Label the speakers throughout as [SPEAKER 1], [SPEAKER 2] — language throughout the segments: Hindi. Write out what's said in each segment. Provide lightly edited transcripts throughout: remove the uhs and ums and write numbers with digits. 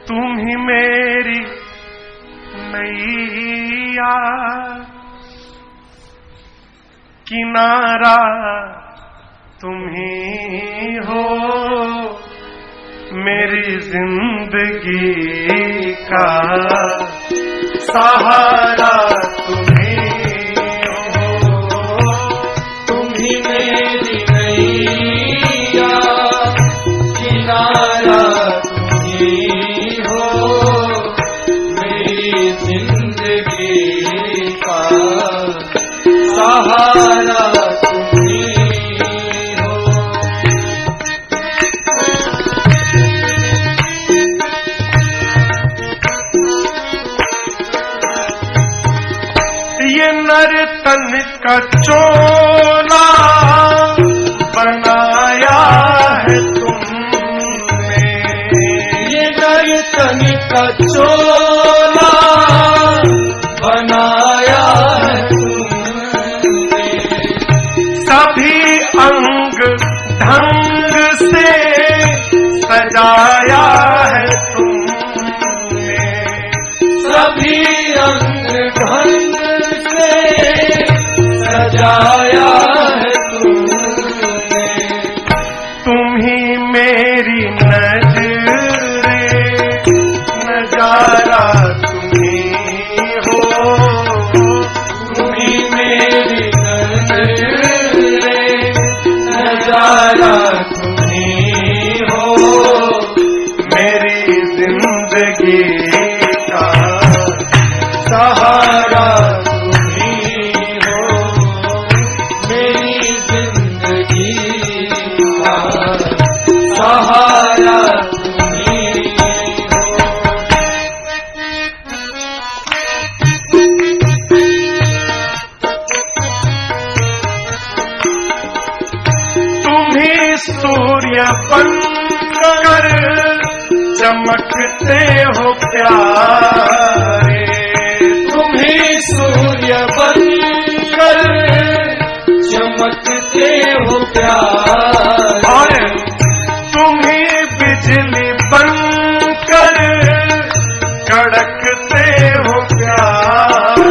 [SPEAKER 1] तुम ही मेरी नैया, किनारा तुम ही हो, मेरी जिंदगी का सहारा तुम ही हो।
[SPEAKER 2] तुम ही मेरी नैया, किनारा तुम ही हो, मेरी जिंदगी का सहारा तुम ही हो।
[SPEAKER 1] ये नर्तन का चोला बनाया है तुमने,
[SPEAKER 2] ये नर्तन का चोला बनाया है तुमने,
[SPEAKER 1] सभी अंग ढंग से सजाया है तुमने,
[SPEAKER 2] सभी अंग ढंग सजाया है तुमने।
[SPEAKER 1] तुम ही मेरी नजरे, नजारा तुम ही हो,
[SPEAKER 2] तुम ही मेरी नजरे, नजारा तुम ही हो,
[SPEAKER 1] मेरी जिंदगी का
[SPEAKER 2] सहारा सहारा तुम्हीं हो।
[SPEAKER 1] तुम्हीं सूर्य बनकर चमकते हो प्यारे,
[SPEAKER 2] तुम्हीं सूर्य बनकर चमकते हो प्यारे,
[SPEAKER 1] तुम्हीं बिजली बनकर कड़कते हो प्यारे,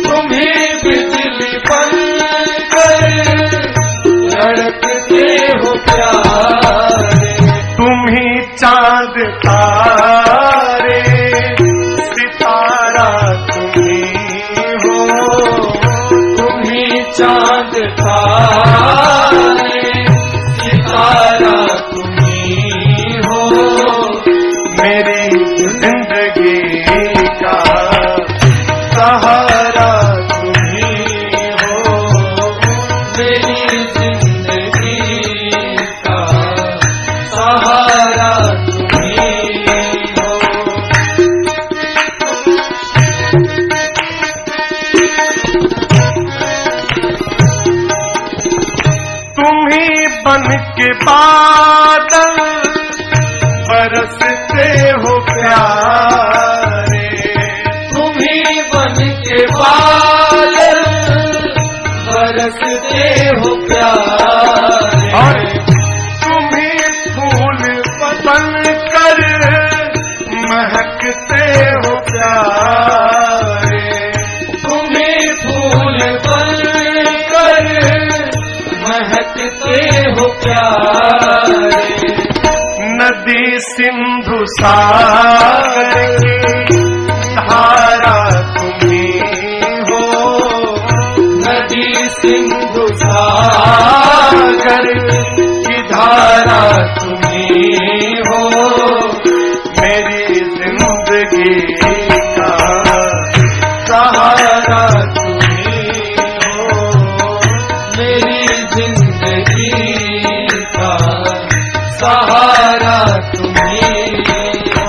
[SPEAKER 2] तुम्हीं बिजली बनकर कड़कते हो प्यारे,
[SPEAKER 1] तुम्हीं चांद तारे सितारा तुम्हीं हो,
[SPEAKER 2] तुम्हीं चांद तारे सितारा तुम्हीं हो,
[SPEAKER 1] मेरी जिंदगी का सहारा तुम्हीं हो,
[SPEAKER 2] मेरी जिंदगी का सहारा तुम्हीं हो।
[SPEAKER 1] तुम्हीं बन के बादल बरसते हो प्यारे,
[SPEAKER 2] तुम्हीं बन के बादल बरसते हो प्यारे,
[SPEAKER 1] और तुम्हीं फूल बनकर महकते हो प्यारे,
[SPEAKER 2] तुम्हीं फूल बनकर महकते हो प्यारे,
[SPEAKER 1] नदी सिंधु सागर की धारा तुम्हीं हो,
[SPEAKER 2] नदी सिंधु सागर की धारा तुम्हीं हो,
[SPEAKER 1] मेरी जिंदगी का
[SPEAKER 2] सहारा तुम्हीं हो, मेरी जिंदगी का सहारा तुम्हीं हो।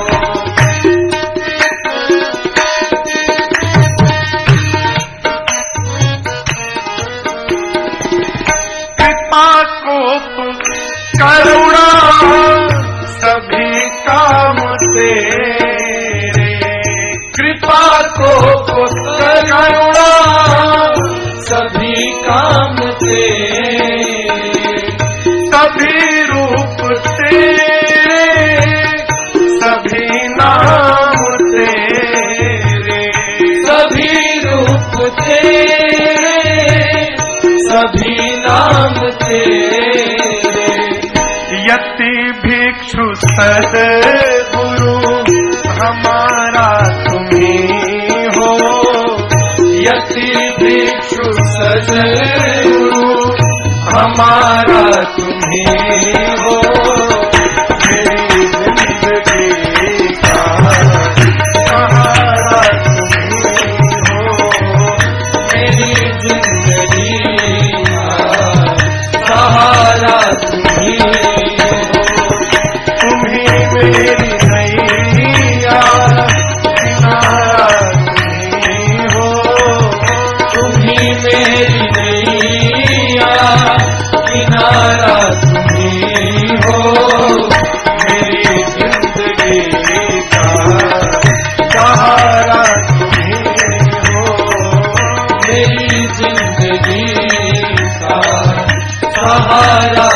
[SPEAKER 1] कृपा कोप करुणा सभी काम तेरे,
[SPEAKER 2] कृपा को करुणा सभी काम तेरे,
[SPEAKER 1] सभी रूप तेरे सतगुरु हमारा तुम्ही हो,
[SPEAKER 2] यति भिक्षु सतगुरु हमारा तुम्ही हो।
[SPEAKER 1] मेरी जिंदगी का सहारा तुम्ही हो,
[SPEAKER 2] मेरी जिंदगी का सहारा तुम्ही हो।
[SPEAKER 1] तुम्ही मेरी नैया किनारा तुम्ही हो,
[SPEAKER 2] तुम्ही मेरी नैया किनारा तुम्ही हो।
[SPEAKER 1] मेरी जिंदगी का सहारा तुम्ही हो,
[SPEAKER 2] मेरी जिंदगी का सहारा